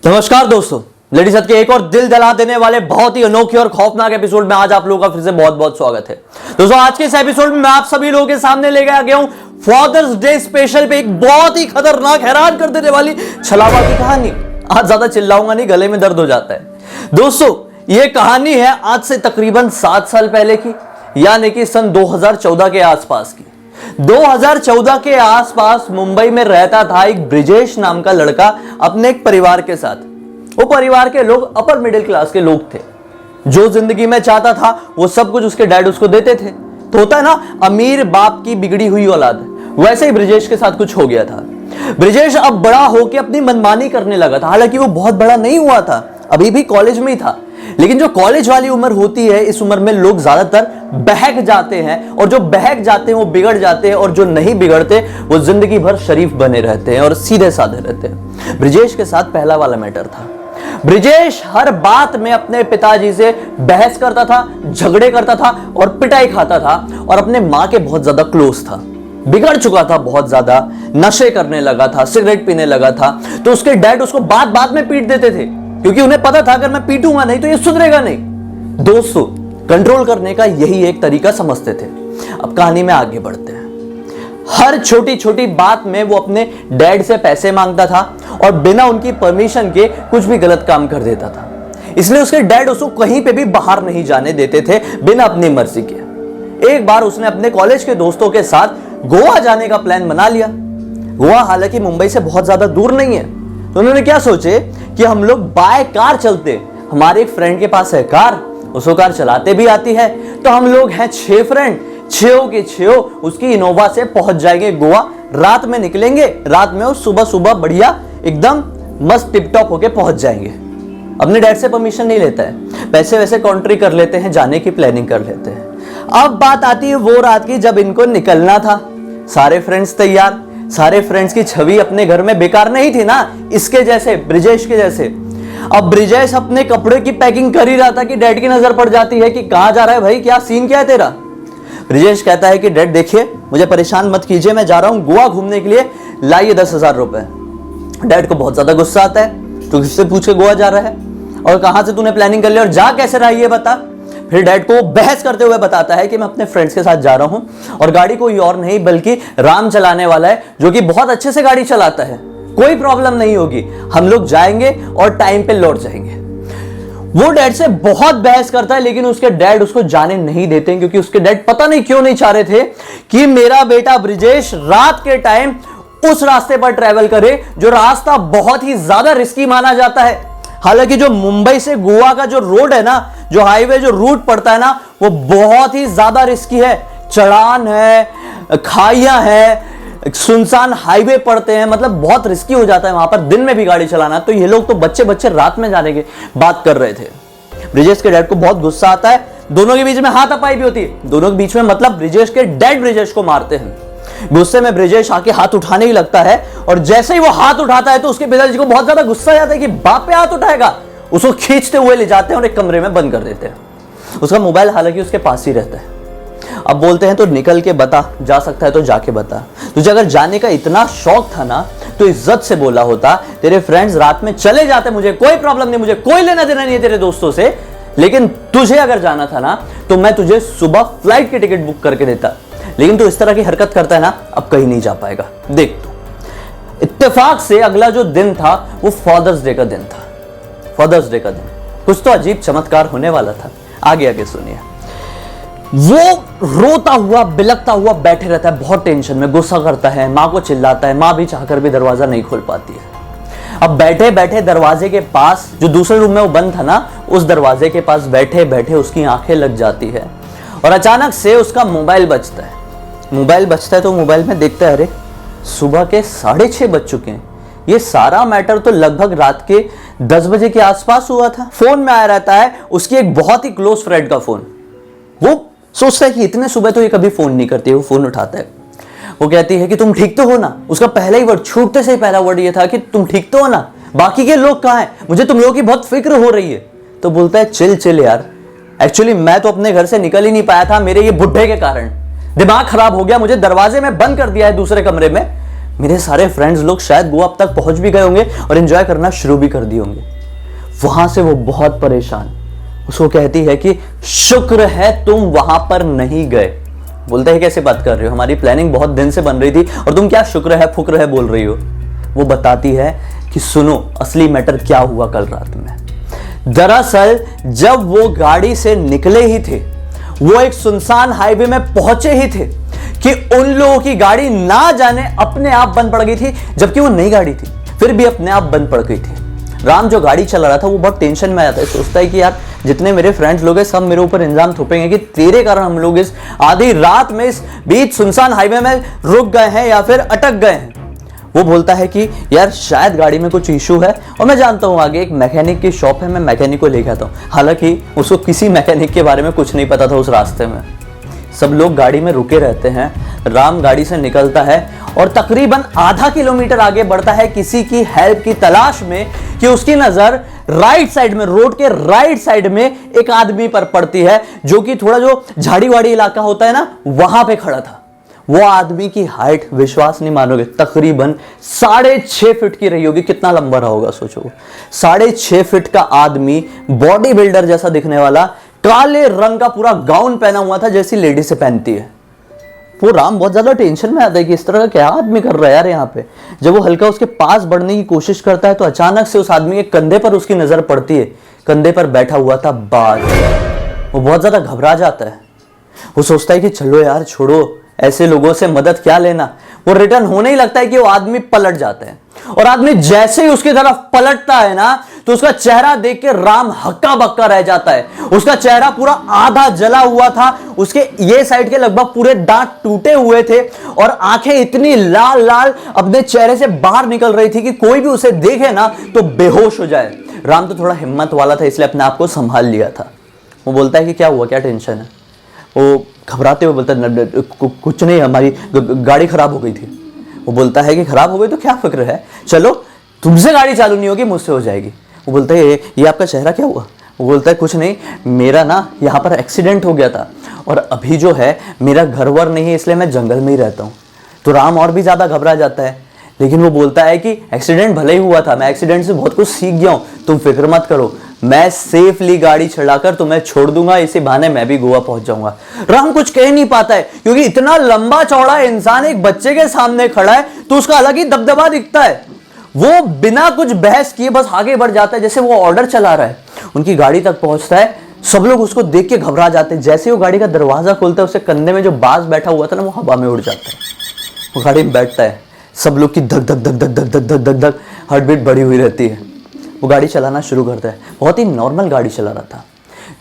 नमस्कार दोस्तों, लेडीज के एक और दिल दहला देने वाले बहुत ही अनोखे और खौफनाक एपिसोड में आज आप लोगों का फिर से बहुत बहुत स्वागत है। दोस्तों आज के इस एपिसोड में मैं आप सभी लोगों के सामने लेके आ गया हूं फादर्स डे स्पेशल पे एक बहुत ही खतरनाक, हैरान कर देने वाली छलावा की कहानी। आज ज्यादा चिल्लाऊंगा नहीं, गले में दर्द हो जाता है। दोस्तों ये कहानी है आज से तकरीबन 7 साल पहले की, यानी कि सन 2014 के आसपास की। 2014 के आसपास मुंबई में रहता था एक ब्रिजेश नाम का लड़का अपने एक परिवार के साथ। वो परिवार के लोग अपर मिडिल क्लास के लोग थे। जो जिंदगी में चाहता था वो सब कुछ उसके डैड उसको देते थे। तो होता है ना, अमीर बाप की बिगड़ी हुई औलाद, वैसे ही ब्रिजेश के साथ कुछ हो गया था। ब्रिजेश अब बड़ा होकर अपनी मनमानी करने लगा था। हालांकि वो बहुत बड़ा नहीं हुआ था, अभी भी कॉलेज में ही था। लेकिन जो कॉलेज वाली उम्र होती है, इस उम्र में लोग ज्यादातर बहक जाते हैं, और जो बहक जाते हैं वो बिगड़ जाते हैं, और जो नहीं बिगड़ते वो जिंदगी भर शरीफ बने रहते हैं और सीधे साधे रहते हैं। ब्रिजेश के साथ पहला वाला मैटर था। ब्रिजेश हर बात में अपने पिताजी से बहस करता था, झगड़े करता था और पिटाई खाता था, और अपने मां के बहुत ज्यादा क्लोज था। बिगड़ चुका था बहुत ज्यादा, नशे करने लगा था, सिगरेट पीने लगा था। तो उसके डैड उसको बात बात में पीट देते थे, क्योंकि उन्हें पता था अगर मैं पीटूंगा नहीं तो ये सुधरेगा नहीं। दोस्तों कंट्रोल करने का यही एक तरीका समझते थे। अब कहानी में आगे बढ़ते हैं। हर छोटी छोटी बात में वो अपने डैड से पैसे मांगता था और बिना उनकी परमिशन के कुछ भी गलत काम कर देता था। इसलिए उसके डैड उसको कहीं पे भी बाहर नहीं जाने देते थे बिना अपनी मर्जी के। एक बार उसने अपने कॉलेज के दोस्तों के साथ गोवा जाने का प्लान बना लिया। गोवा हालांकि मुंबई से बहुत ज्यादा दूर नहीं है। तो उन्होंने क्या सोचे कि हम लोग बाय कार चलते। हमारे एक फ्रेंड के पास है कार, उसको कार चलाते भी आती है। तो हम लोग हैं 6 फ्रेंड, 6 के 6 उसकी इनोवा से पहुंच जाएंगे गोवा। रात में निकलेंगे, रात में और सुबह सुबह बढ़िया एकदम मस्त टिप टॉप होके पहुंच जाएंगे। अपने डैड से परमिशन नहीं लेता है, पैसे वैसे कॉन्ट्री कर लेते हैं, जाने की प्लानिंग कर लेते हैं। अब बात आती है वो रात की जब इनको निकलना था। सारे फ्रेंड्स तैयार। सारे फ्रेंड्स की छवि अपने घर में बेकार नहीं थी ना, इसके जैसे, ब्रिजेश के जैसे। अब ब्रिजेश अपने कपड़े की पैकिंग कर ही रहा था कि डैड की नजर पड़ जाती है कि कहां जा रहा है भाई, क्या सीन क्या है तेरा। ब्रिजेश कहता है कि डैड देखिए, मुझे परेशान मत कीजिए, मैं जा रहा हूं गोवा घूमने के लिए, लाइए 10,000 रुपए। डैड को बहुत ज्यादा गुस्सा आता है, तो किससे पूछ के गोवा जा रहा है और कहां से तूने प्लानिंग कर लिया और जा कैसे रहा है ये बता। फिर डैड को बहस करते हुए बताता है कि मैं अपने फ्रेंड्स के साथ जा रहा हूं और गाड़ी कोई और नहीं बल्कि राम चलाने वाला है, जो कि बहुत अच्छे से गाड़ी चलाता है। कोई प्रॉब्लम नहीं होगी, हम लोग जाएंगे और टाइम पे लौट जाएंगे। वो डैड से बहुत बहस करता है, लेकिन उसके डैड उसको जाने नहीं देते, क्योंकि उसके डैड पता नहीं क्यों नहीं चाह रहे थे कि मेरा बेटा ब्रिजेश रात के टाइम उस रास्ते पर ट्रेवल करे जो रास्ता बहुत ही ज्यादा रिस्की माना जाता है। हालांकि जो मुंबई से गोवा का जो रोड है ना, जो हाईवे, जो रूट पड़ता है ना, वो बहुत ही ज्यादा रिस्की है। चढ़ान है, खाइयां है, सुनसान हाईवे पड़ते हैं, मतलब बहुत रिस्की हो जाता है वहां पर दिन में भी गाड़ी चलाना। तो ये लोग तो बच्चे बच्चे रात में जाने की बात कर रहे थे। ब्रिजेश के डैड को बहुत गुस्सा आता है। दोनों के बीच में हाथापाई भी होती है। दोनों के बीच में मतलब ब्रिजेश के डैड ब्रिजेश को मारते हैं। गुस्से में ब्रिजेश आके हाथ उठाने ही लगता है, और जैसे ही वो हाथ उठाता है तो उसके पिताजी को बहुत ज्यादा गुस्सा आ जाता है कि बाप पे हाथ उठाएगा। उसको खींचते हुए ले जाते हैं और एक कमरे में बंद कर देते हैं। उसका मोबाइल हालांकि उसके पास ही रहता है। अब बोलते हैं तो निकल के बता, जा सकता है तो जाके बता। तुझे अगर जाने का इतना शौक था ना तो इज्जत से बोला होता। तेरे फ्रेंड्स रात में चले जाते, मुझे कोई प्रॉब्लम नहीं, मुझे कोई लेना देना नहीं है तेरे दोस्तों से। लेकिन तुझे अगर जाना था ना तो मैं तुझे सुबह फ्लाइट की टिकट बुक करके देता। लेकिन तू इस तरह की हरकत करता है ना, अब कहीं नहीं जा पाएगा। देख तू। इत्तेफाक से अगला जो दिन था वो फादर्स डे का दिन था। फादर्स डे का दिन कुछ तो अजीब चमत्कार होने वाला था। आगे आगे सुनिए। वो रोता हुआ बिलखता हुआ बैठे रहता है, बहुत टेंशन में, गुस्सा करता है, मां को चिल्लाता है। मां भी चाहकर भी दरवाजा नहीं खोल पाती है। अब बैठे बैठे दरवाजे के पास, जो दूसरे रूम में वो बंद था ना, उस दरवाजे के पास बैठे बैठे उसकी आंखें लग जाती है, और अचानक से उसका मोबाइल बजता है। मोबाइल बजता है तो मोबाइल में देखता है, अरे सुबह के 6:30 बज चुके हैं। ये सारा मैटर तो लगभग रात के 10 बजे के आसपास हुआ था। फोन में आया रहता है उसकी एक बहुत ही क्लोज फ्रेंड का फोन। वो सोचता है कि इतने सुबह तो ये कभी फोन नहीं करती है। वो फोन उठाता है, वो कहती है कि तुम ठीक तो हो ना। उसका पहला ही वर्ड, छूटते से ही पहला वर्ड ये था कि तुम ठीक तो हो ना, बाकी के लोग कहां हैं, मुझे तुम लोगों की बहुत फिक्र हो रही है। तो बोलता है चिल चिल यार, एक्चुअली मैं तो अपने घर से निकल ही नहीं पाया था, मेरे ये बुढ़े के कारण दिमाग खराब हो गया, मुझे दरवाजे में बंद कर दिया है दूसरे कमरे में। मेरे सारे फ्रेंड्स लोग शायद गोवा अब तक पहुंच भी गए होंगे और एंजॉय करना शुरू भी कर दिए होंगे। वहां से वो बहुत परेशान, उसको कहती है कि शुक्र है तुम वहां पर नहीं गए। बोलते हैं कैसे बात कर रहे हो, हमारी प्लानिंग बहुत दिन से बन रही थी और तुम क्या शुक्र है फुक्र है बोल रही हो। वो बताती है कि सुनो असली मैटर क्या हुआ कल रात में। दरअसल जब वो गाड़ी से निकले ही थे, वो एक सुनसान हाईवे में पहुंचे ही थे कि उन लोगों की गाड़ी ना जाने अपने आप बंद पड़ गई थी, जबकि वो नई गाड़ी थी फिर भी अपने आप बंद पड़ गई थी। राम जो गाड़ी चला रहा था वो बहुत टेंशन में आया था, सोचता है कि यार जितने मेरे फ्रेंड्स लोग हैं सब मेरे ऊपर इल्जाम थोपेंगे कि तेरे कारण हम लोग इस आधी रात में इस बीच सुनसान हाईवे में रुक गए हैं या फिर अटक गए हैं। वो बोलता है कि यार शायद गाड़ी में कुछ इशू है और मैं जानता हूँ आगे एक मैकेनिक की शॉप है, मैं मैकेनिक को लेके आता हूँ। हालांकि उसको किसी मैकेनिक के बारे में कुछ नहीं पता था। उस रास्ते में सब लोग गाड़ी में रुके रहते हैं। राम गाड़ी से निकलता है और तकरीबन आधा किलोमीटर आगे बढ़ता है किसी की हेल्प की तलाश में कि उसकी नजर राइट साइड में, रोड के राइट साइड में एक आदमी पर पड़ती है जो कि थोड़ा जो झाड़ी वाड़ी इलाका होता है ना वहां पे खड़ा था। वो आदमी की हाइट विश्वास नहीं मानोगे तकरीबन 6.5 फीट की रही होगी। कितना लंबा रहा होगा सोचो, 6.5 फीट का आदमी, बॉडी बिल्डर जैसा दिखने वाला, काले रंग का पूरा गाउन पहना हुआ था जैसी लेडी से पहनती है। वो राम बहुत ज्यादा टेंशन में आता है कि इस तरह का क्या आदमी कर रहा है यार यहाँ पे। जब वो हल्का उसके पास बढ़ने की कोशिश करता है तो अचानक से उस आदमी के कंधे पर उसकी नजर पड़ती है। कंधे पर बैठा हुआ था बाज। वो बहुत ज्यादा घबरा जाता है। वो सोचता है कि चलो यार छोड़ो, ऐसे लोगों से मदद क्या लेना। वो रिटर्न होने ही लगता है कि वो आदमी पलट जाता है और आदमी जैसे ही उसकी तरफ पलटता है ना तो उसका चेहरा देख के राम हक्का बक्का रह जाता है। उसका चेहरा पूरा आधा जला हुआ था, उसके ये साइड के लगभग पूरे दांत टूटे हुए थे और आंखें इतनी लाल लाल अपने चेहरे से बाहर निकल रही थी कि कोई भी उसे देखे ना तो बेहोश हो जाए। राम तो थोड़ा हिम्मत वाला था इसलिए अपने आप को संभाल लिया था। वो बोलता है कि क्या हुआ, क्या टेंशन है। वो घबराते हुए बोलता है कुछ नहीं, हमारी गाड़ी खराब हो गई थी। वो बोलता है कि खराब हो गई तो क्या फिक्र है, चलो तुमसे गाड़ी चालू नहीं होगी मुझसे हो जाएगी। वो बोलता है ये आपका चेहरा क्या हुआ। वो बोलता है कुछ नहीं, मेरा ना यहाँ पर एक्सीडेंट हो गया था और अभी जो है मेरा घर वर नहीं है इसलिए मैं जंगल में ही रहता हूँ। तो राम और भी ज़्यादा घबरा जाता है, लेकिन वो बोलता है कि एक्सीडेंट भले ही हुआ था, मैं एक्सीडेंट से बहुत कुछ सीख गया हूँ, तुम फिक्र मत करो, मैं सेफली गाड़ी चलाकर तुम्हें छोड़ दूंगा, इसी बहाने मैं भी गोवा पहुंच जाऊंगा। राम कुछ कह नहीं पाता है क्योंकि इतना लंबा चौड़ा इंसान एक बच्चे के सामने खड़ा है तो उसका अलग ही दबदबा दिखता है। वो बिना कुछ बहस किए बस आगे बढ़ जाता है जैसे वो ऑर्डर चला रहा है। उनकी गाड़ी तक पहुंचता है, सब लोग उसको देख के घबरा जाते हैं। जैसे वो गाड़ी का दरवाजा खोलता है उसके कंधे में जो बाज बैठा हुआ था ना वो हवा में उड़ जाता है। वो गाड़ी में बैठता है, सब लोग की धक धक धक धक धक धक धक धक धक हार्ट बीट बढ़ी हुई रहती है। वो गाड़ी चलाना शुरू करता है, बहुत ही नॉर्मल गाड़ी चला रहा था।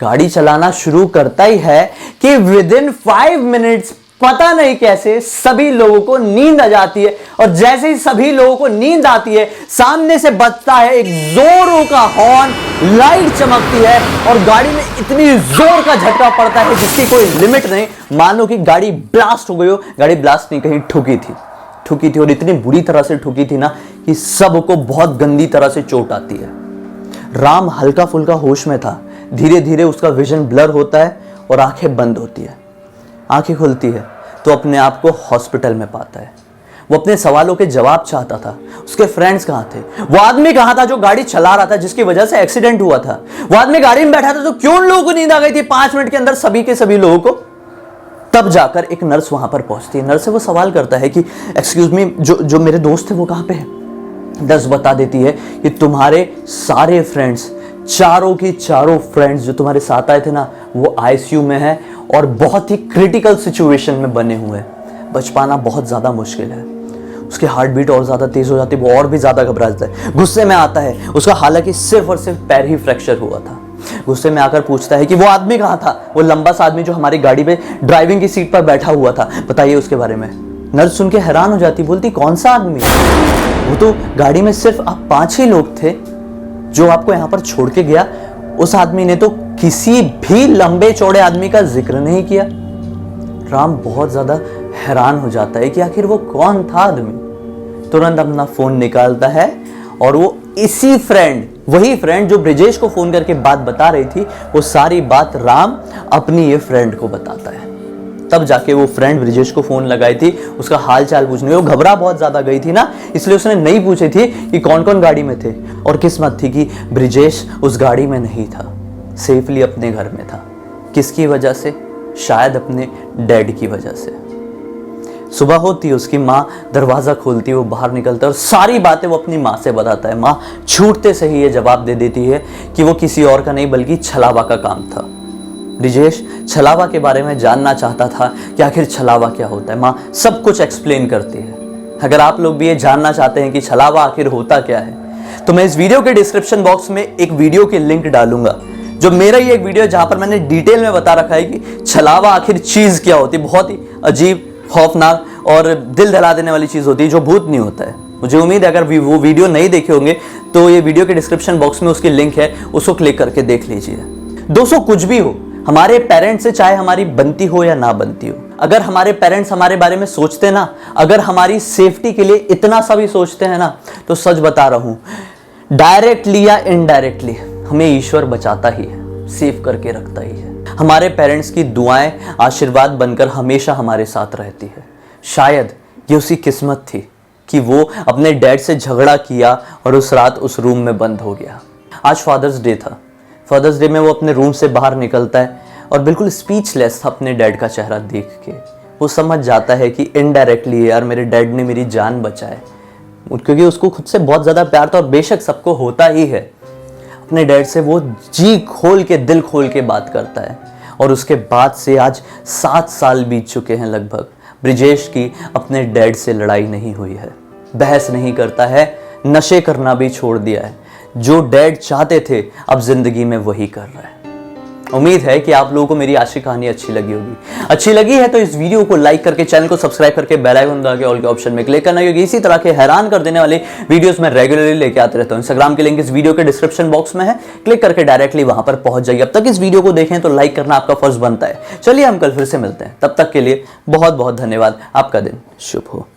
गाड़ी चलाना शुरू करता ही है कि विदिन 5 मिनट्स पता नहीं कैसे सभी लोगों को नींद आ जाती है और जैसे ही सभी लोगों को नींद आती है सामने से बजता है एक जोरों का हॉर्न, लाइट चमकती है और गाड़ी में इतनी जोर का झटका पड़ता है जिसकी कोई लिमिट नहीं, मानो कि गाड़ी ब्लास्ट हो गई हो। गाड़ी ब्लास्ट नहीं, कहीं ठुकी थी और इतनी बुरी तरह से ठुकी थी ना कि सबको बहुत गंदी तरह से चोट आती है। राम हल्का फुल्का होश में था, धीरे धीरे उसका विजन ब्लर होता है और आंखें बंद होती है। आंखें खुलती है तो अपने आप को हॉस्पिटल में पाता है। वो अपने सवालों के जवाब चाहता था। उसके फ्रेंड्स कहाँ थे, वो आदमी कहाँ था जो गाड़ी चला रहा था जिसकी वजह से एक्सीडेंट हुआ था, वो आदमी गाड़ी में बैठा था तो क्यों उन लोगों को नींद आ गई थी 5 मिनट के अंदर सभी के सभी लोगों को। तब जाकर एक नर्स वहां पर पहुंचती है। नर्स से वो सवाल करता है कि एक्सक्यूज मी, जो मेरे दोस्त थे वो कहाँ पे है। नर्स बता देती है कि तुम्हारे सारे फ्रेंड्स, चारों की चारों फ्रेंड्स जो तुम्हारे साथ आए थे ना वो आईसीयू में है और बहुत ही क्रिटिकल सिचुएशन में बने हुए हैं। बच पाना बहुत ज्यादा मुश्किल है। उसकी हार्ट बीट और ज्यादा तेज हो जाती है, वो और भी ज्यादा घबरा जाता है, गुस्से में आता है। उसका हालांकि सिर्फ और सिर्फ पैर ही फ्रैक्चर हुआ था। गुस्से में आकर पूछता है कि वो आदमी कहाँ था, वो लंबा सा आदमी जो हमारी गाड़ी में ड्राइविंग की सीट पर बैठा हुआ था, बताइए उसके बारे में। नर्स सुन के हैरान हो जाती, बोलती कौन सा आदमी। वो तो गाड़ी में सिर्फ आप 5 ही लोग थे जो आपको यहाँ पर छोड़ के गया। उस आदमी ने तो किसी भी लंबे चौड़े आदमी का जिक्र नहीं किया। राम बहुत ज्यादा हैरान हो जाता है कि आखिर वो कौन था आदमी। तुरंत अपना फोन निकालता है और वो इसी फ्रेंड, वही फ्रेंड जो ब्रिजेश को फोन करके बात बता रही थी, वो सारी बात राम अपनी ये फ्रेंड को बताता है। तब जाके वो फ्रेंड ब्रिजेश को फ़ोन लगाई थी उसका हाल चाल पूछने। वो घबरा बहुत ज़्यादा गई थी ना, इसलिए उसने नहीं पूछी थी कि कौन कौन गाड़ी में थे। और किस्मत थी कि ब्रिजेश उस गाड़ी में नहीं था, सेफली अपने घर में था। किसकी वजह से? शायद अपने डैड की वजह से। सुबह होती उसकी माँ दरवाज़ा खोलती, वो बाहर निकलता है और सारी बातें वो अपनी माँ से बताता है। माँ छूटते से ही ये जवाब दे देती है कि वो किसी और का नहीं बल्कि छलावा का काम था। ब्रिजेश छलावा के बारे में जानना चाहता था कि आखिर छलावा क्या होता है। माँ सब कुछ एक्सप्लेन करती है। अगर आप लोग भी ये जानना चाहते हैं कि छलावा आखिर होता क्या है तो मैं इस वीडियो के डिस्क्रिप्शन बॉक्स में एक वीडियो की लिंक डालूंगा, जो मेरा ही एक वीडियो जहाँ पर मैंने डिटेल में बता रखा है कि छलावा आखिर चीज़ क्या होती है। बहुत ही अजीब, खौफनाक और दिल दहला देने वाली चीज़ होती है जो भूत नहीं होता है। मुझे उम्मीद है अगर वो वीडियो नहीं देखे होंगे तो ये वीडियो के डिस्क्रिप्शन बॉक्स में उसकी लिंक है, उसको क्लिक करके देख लीजिए। दोस्तों, कुछ भी हो, हमारे पेरेंट्स से चाहे हमारी बनती हो या ना बनती हो, अगर हमारे पेरेंट्स हमारे बारे में सोचते ना, अगर हमारी सेफ्टी के लिए इतना सा भी सोचते हैं ना, तो सच बता रहा हूँ, डायरेक्टली या इनडायरेक्टली हमें ईश्वर बचाता ही है, सेफ करके रखता ही है। हमारे पेरेंट्स की दुआएं आशीर्वाद बनकर हमेशा हमारे साथ रहती है। शायद ये उसकी किस्मत थी कि वो अपने डैड से झगड़ा किया और उस रात उस रूम में बंद हो गया। आज फादर्स डे था। फादर्स डे में वो अपने रूम से बाहर निकलता है और बिल्कुल स्पीचलेस था अपने डैड का चेहरा देख के। वो समझ जाता है कि इनडायरेक्टली यार मेरे डैड ने मेरी जान बचाए, क्योंकि उसको खुद से बहुत ज़्यादा प्यार था और बेशक सबको होता ही है। अपने डैड से वो जी खोल के, दिल खोल के बात करता है और उसके बाद से आज 7 साल बीत चुके हैं लगभग। ब्रिजेश की अपने डैड से लड़ाई नहीं हुई है, बहस नहीं करता है, नशे करना भी छोड़ दिया है। जो डैड चाहते थे अब जिंदगी में वही कर रहा है। उम्मीद है कि आप लोगों को मेरी आज की कहानी अच्छी लगी होगी। अच्छी लगी है तो इस वीडियो को लाइक करके, चैनल को सब्सक्राइब करके, बेल आइकन दबा के ऑल के ऑप्शन में क्लिक करना, क्योंकि इसी तरह के हैरान कर देने वाले वीडियोस मैं रेगुलरली लेके आते रहता हूँ। इंस्टाग्राम की लिंक इस वीडियो के डिस्क्रिप्शन बॉक्स में है, क्लिक करके डायरेक्टली वहां पर पहुंच जाइए। अब तक इस वीडियो को देखें तो लाइक करना आपका फर्ज बनता है। चलिए हम कल फिर से मिलते हैं, तब तक के लिए बहुत बहुत धन्यवाद। आपका दिन शुभ हो।